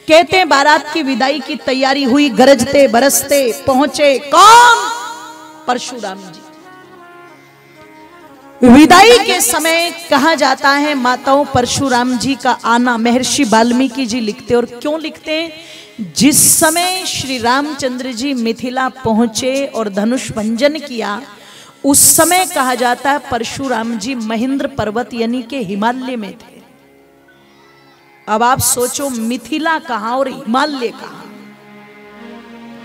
कहते हैं बारात की विदाई की तैयारी हुई, गरजते बरसते पहुंचे कौन? परशुराम जी। विदाई के समय कहा जाता है माताओं परशुराम जी का आना, महर्षि वाल्मीकि जी लिखते और क्यों लिखते हैं, जिस समय श्री रामचंद्र जी मिथिला पहुंचे और धनुष भंजन किया उस समय कहा जाता है परशुराम जी महेंद्र पर्वत यानी के हिमालय में थे। अब आप सोचो मिथिला कहां और हिमालय कहां।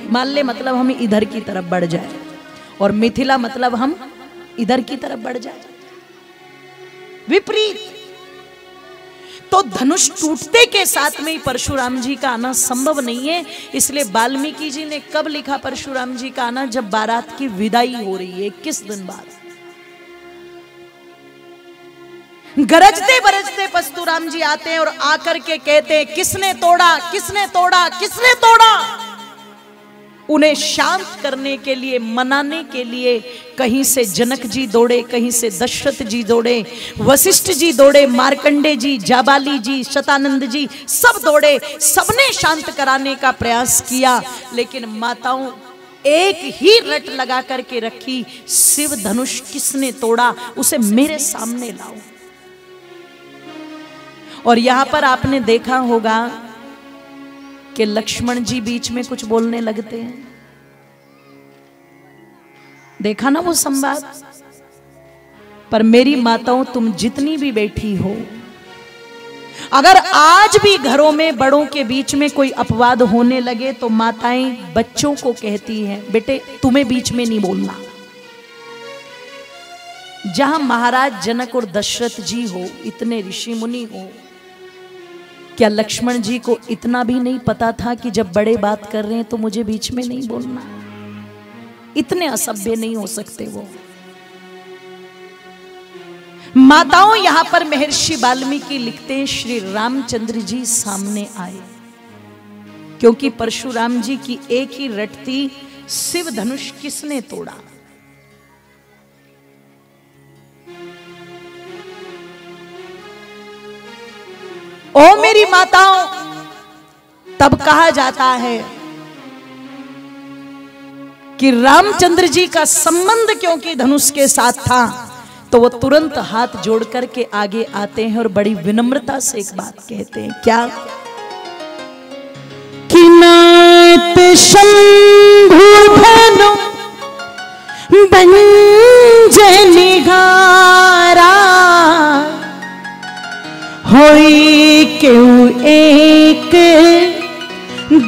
हिमालय मतलब हम इधर की तरफ बढ़ जाए और मिथिला मतलब हम इधर की तरफ बढ़ जाए, विपरीत। तो धनुष टूटते के साथ में ही परशुराम जी का आना संभव नहीं है। इसलिए वाल्मीकि जी ने कब लिखा परशुराम जी का आना? जब बारात की विदाई हो रही है, 21 दिन बाद। गरजते बरजते परशुराम जी आते हैं और आकर के कहते हैं किसने तोड़ा, किसने तोड़ा, किसने तोड़ा। उन्हें शांत करने के लिए, मनाने के लिए कहीं से जनक जी दौड़े, कहीं से दशरथ जी दौड़े, वशिष्ठ जी दौड़े, मार्कंडे जी, जाबाली जी, शतानंद जी सब दौड़े, सबने शांत कराने का प्रयास किया। लेकिन माताओं एक ही रट लगा करके रखी, शिव धनुष किसने तोड़ा, उसे मेरे सामने लाओ। और यहां पर आपने देखा होगा कि लक्ष्मण जी बीच में कुछ बोलने लगते हैं। देखा ना वो संवाद? पर मेरी माताओं तुम जितनी भी बैठी हो, अगर आज भी घरों में बड़ों के बीच में कोई अपवाद होने लगे तो माताएं बच्चों को कहती हैं बेटे तुम्हें बीच में नहीं बोलना। जहां महाराज जनक और दशरथ जी हो, इतने ऋषि मुनि हो, क्या लक्ष्मण जी को इतना भी नहीं पता था कि जब बड़े बात कर रहे हैं तो मुझे बीच में नहीं बोलना? इतने असभ्य नहीं हो सकते वो। माताओं यहां पर महर्षि वाल्मीकि लिखते हैं श्री रामचंद्र जी सामने आए, क्योंकि परशुराम जी की एक ही रट थी, शिव धनुष किसने तोड़ा। ओ मेरी माताओं, तब कहा जाता है कि रामचंद्र जी का संबंध क्योंकि धनुष के साथ था, तो वो तुरंत हाथ जोड़ करके आगे आते हैं और बड़ी विनम्रता से एक बात कहते हैं। क्या? कि नाथ शंभु धनु भंजन निहारा, होई क्यों एक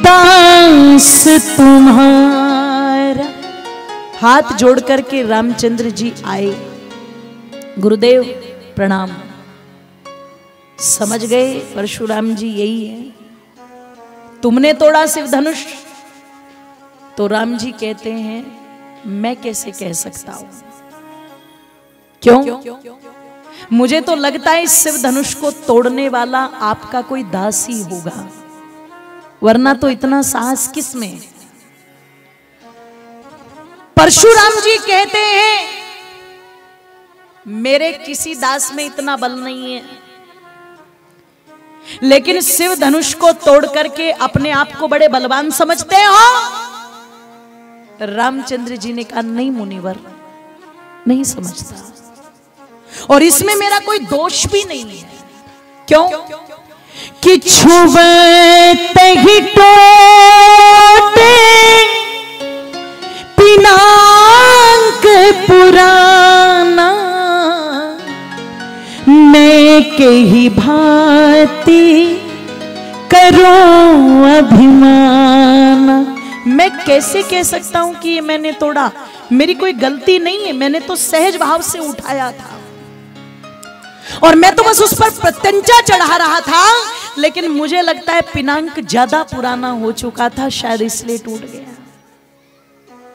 दास तुम्हारा। हाथ जोड़ करके रामचंद्र जी आए, गुरुदेव प्रणाम। समझ गए परशुराम जी यही है, तुमने तोड़ा शिव धनुष? तो राम जी कहते हैं मैं कैसे कह सकता हूं। क्यों? मुझे तो लगता है इस शिव धनुष को तोड़ने वाला आपका कोई दास ही होगा, वरना तो इतना साहस किस में। परशुराम जी कहते हैं मेरे किसी दास में इतना बल नहीं है, लेकिन शिव धनुष को तोड़ करके अपने आप को बड़े बलवान समझते हो। रामचंद्र जी ने कहा नहीं मुनिवर, नहीं समझता, और इसमें मेरा कोई दोष भी नहीं है। क्यों? कि छुबते ही टूटे पिनाक पुराना, मैं के ही भांति करो अभिमान। मैं कैसे कह सकता हूं कि ये मैंने तोड़ा? मेरी कोई गलती नहीं है, मैंने तो सहज भाव से उठाया था और मैं तो बस उस पर प्रत्यंचा चढ़ा रहा था, लेकिन मुझे लगता है पिनांक ज्यादा पुराना हो चुका था, शायद इसलिए टूट गया।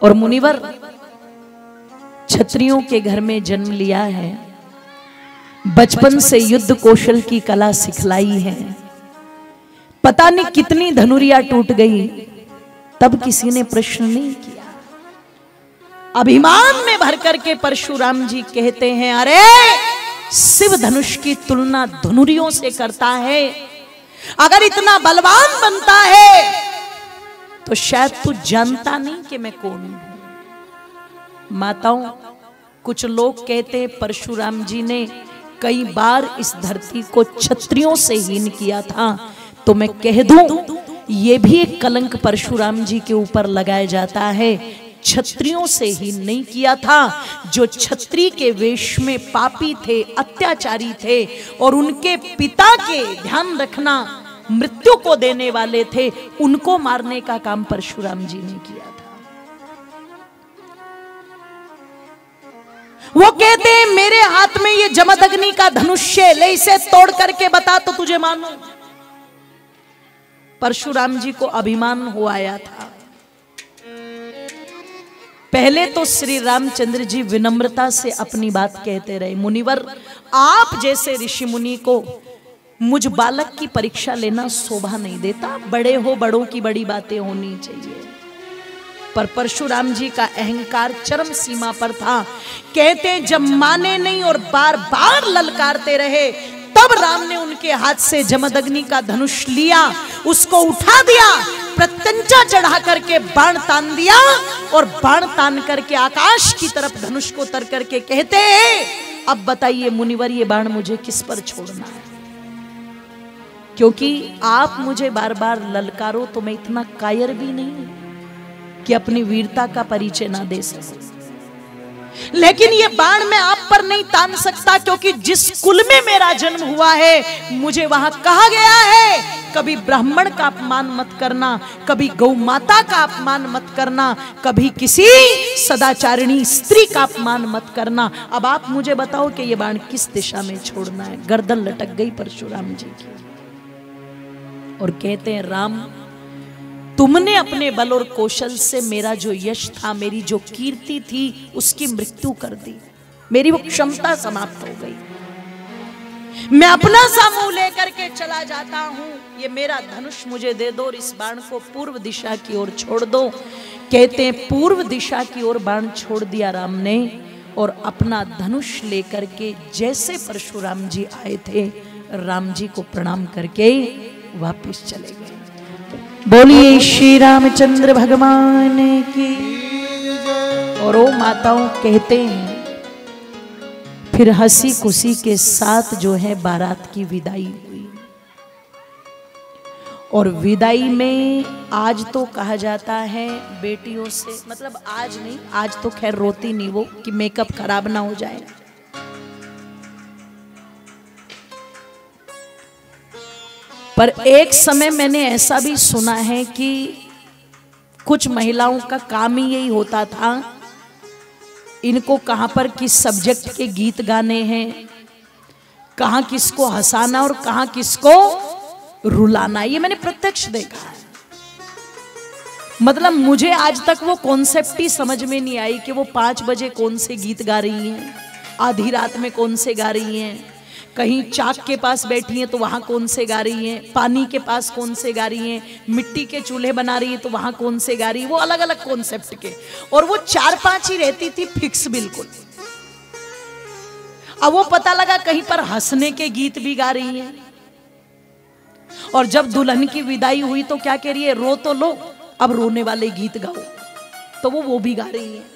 और मुनिवर, क्षत्रियों के घर में जन्म लिया है, बचपन से युद्ध कौशल की कला सिखलाई है, पता नहीं कितनी धनुरिया टूट गई, तब किसी ने प्रश्न नहीं किया। अभिमान में भर करके परशुराम जी कहते हैं अरे शिव धनुष की तुलना धनुरियों से करता है, अगर इतना बलवान बनता है तो शायद तू जानता नहीं कि मैं कौन हूं। माताओं, कुछ लोग कहते परशुराम जी ने कई बार इस धरती को क्षत्रियों से हीन किया था, तो मैं कह दूं ये भी एक कलंक परशुराम जी के ऊपर लगाया जाता है। क्षत्रियों से ही नहीं किया था, जो क्षत्रिय के वेश में पापी थे, अत्याचारी थे और उनके पिता के, ध्यान रखना, मृत्यु को देने वाले थे, उनको मारने का काम परशुराम जी ने किया था। वो कहते हैं मेरे हाथ में ये जमदग्नि का धनुष्य, ले इसे तोड़ करके बता तो तुझे मानूं। परशुराम जी को अभिमान हो आया था। पहले तो श्री रामचंद्र जी विनम्रता से अपनी बात कहते रहे, मुनिवर आप जैसे ऋषि मुनि को मुझ बालक की परीक्षा लेना शोभा नहीं देता, बड़े हो, बड़ों की बड़ी बातें होनी चाहिए। पर परशुराम जी का अहंकार चरम सीमा पर था। कहते जब माने नहीं और बार बार ललकारते रहे, तब राम ने उनके हाथ से जमदग्नि का धनुष लिया, उसको उठा दिया, प्रत्यंचा चढ़ा करके बाण तान दिया और बाण तान करके आकाश की तरफ धनुष को तर करके कहते अब बताइए मुनिवर ये बाण मुझे किस पर छोड़ना है, क्योंकि आप मुझे बार बार ललकारो तो मैं इतना कायर भी नहीं कि अपनी वीरता का परिचय ना दे सकूं। लेकिन ये बाण मैं आप पर नहीं तान सकता, क्योंकि जिस कुल में मेरा जन्म हुआ है मुझे वहां कहा गया है कभी ब्राह्मण का अपमान मत करना, कभी गौ माता का अपमान मत करना, कभी किसी सदाचारिणी स्त्री का अपमान मत करना। अब आप मुझे बताओ कि ये बाण किस दिशा में छोड़ना है। गर्दन लटक गई परशुराम जी की और कहते हैं राम तुमने अपने बल और कौशल से मेरा जो यश था, मेरी जो कीर्ति थी, उसकी मृत्यु कर दी, मेरी वो क्षमता समाप्त हो गई। मैं अपना सा मुंह लेकर के चला जाता हूं, ये मेरा धनुष मुझे दे दो और इस बाण को पूर्व दिशा की ओर छोड़ दो। कहते हैं पूर्व दिशा की ओर बाण छोड़ दिया राम ने और अपना धनुष लेकर के जैसे परशुराम जी आए थे राम जी को प्रणाम करके वापिस चले गए। बोलिए श्री रामचंद्र भगवान की। और वो माताओं कहते हैं फिर हंसी खुशी के साथ जो है बारात की विदाई हुई। और विदाई में आज तो कहा जाता है बेटियों से, मतलब आज नहीं, आज तो खैर रोती नहीं वो कि मेकअप खराब ना हो जाए, पर एक समय मैंने ऐसा भी सुना है कि कुछ महिलाओं का काम ही यही होता था, इनको कहां पर किस सब्जेक्ट के गीत गाने हैं, कहां किसको हंसाना और कहां किसको रुलाना, ये मैंने प्रत्यक्ष देखा है। मतलब मुझे आज तक वो कॉन्सेप्ट ही समझ में नहीं आई कि वो 5 बजे कौन से गीत गा रही हैं, आधी रात में कौन से गा रही हैं, कहीं चाक के पास बैठी हैं तो वहां कौन से गा रही हैं, पानी के पास कौन से गा रही हैं, मिट्टी के चूल्हे बना रही है तो वहां कौन से गा रही है, वो अलग अलग कॉन्सेप्ट के। और वो 4-5 ही रहती थी फिक्स बिल्कुल। अब वो पता लगा कहीं पर हंसने के गीत भी गा रही हैं। और जब दुल्हन की विदाई हुई तो क्या कह रही है, रो तो लो, अब रोने वाले गीत गाओ, तो वो भी गा रही है।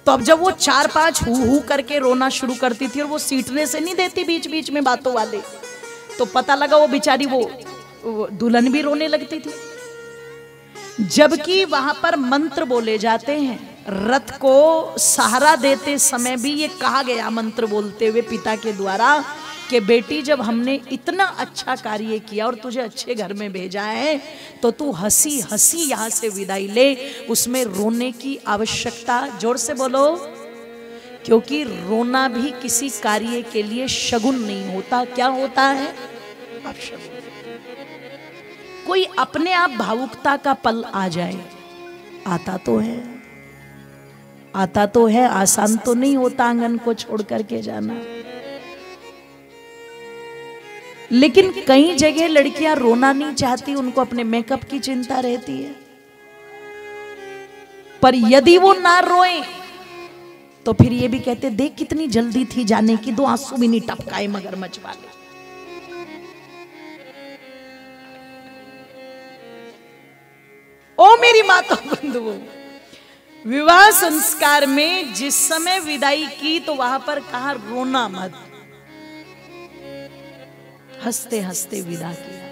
तो अब जब वो 4-5 हू करके रोना शुरू करती थी और वो सीटने से नहीं देती बीच बीच में बातों वाले, तो पता लगा वो बेचारी वो दुल्हन भी रोने लगती थी। जबकि वहां पर मंत्र बोले जाते हैं, रथ को सहारा देते समय भी ये कहा गया मंत्र बोलते हुए पिता के द्वारा कि बेटी जब हमने इतना अच्छा कार्य किया और तुझे अच्छे घर में भेजा है तो तू हंसी हंसी यहाँ से विदाई ले, उसमें रोने की आवश्यकता, जोर से बोलो, क्योंकि रोना भी किसी कार्य के लिए शगुन नहीं होता। क्या होता है? अपशगुन। कोई अपने आप भावुकता का पल आ जाए, आता तो है, आता तो है, आसान तो नहीं होता आंगन को छोड़ करके जाना। लेकिन कई जगह लड़कियां रोना नहीं चाहती, उनको अपने मेकअप की चिंता रहती है। पर यदि वो ना रोए तो फिर ये भी कहते देख कितनी जल्दी थी जाने की, 2 आंसू भी नहीं टपकाए मगरमच्छ वाले। ओ मेरी माता बंधुओं, विवाह संस्कार में जिस समय विदाई की तो वहां पर कहा रोना मत, हंसते हंसते विदा किया।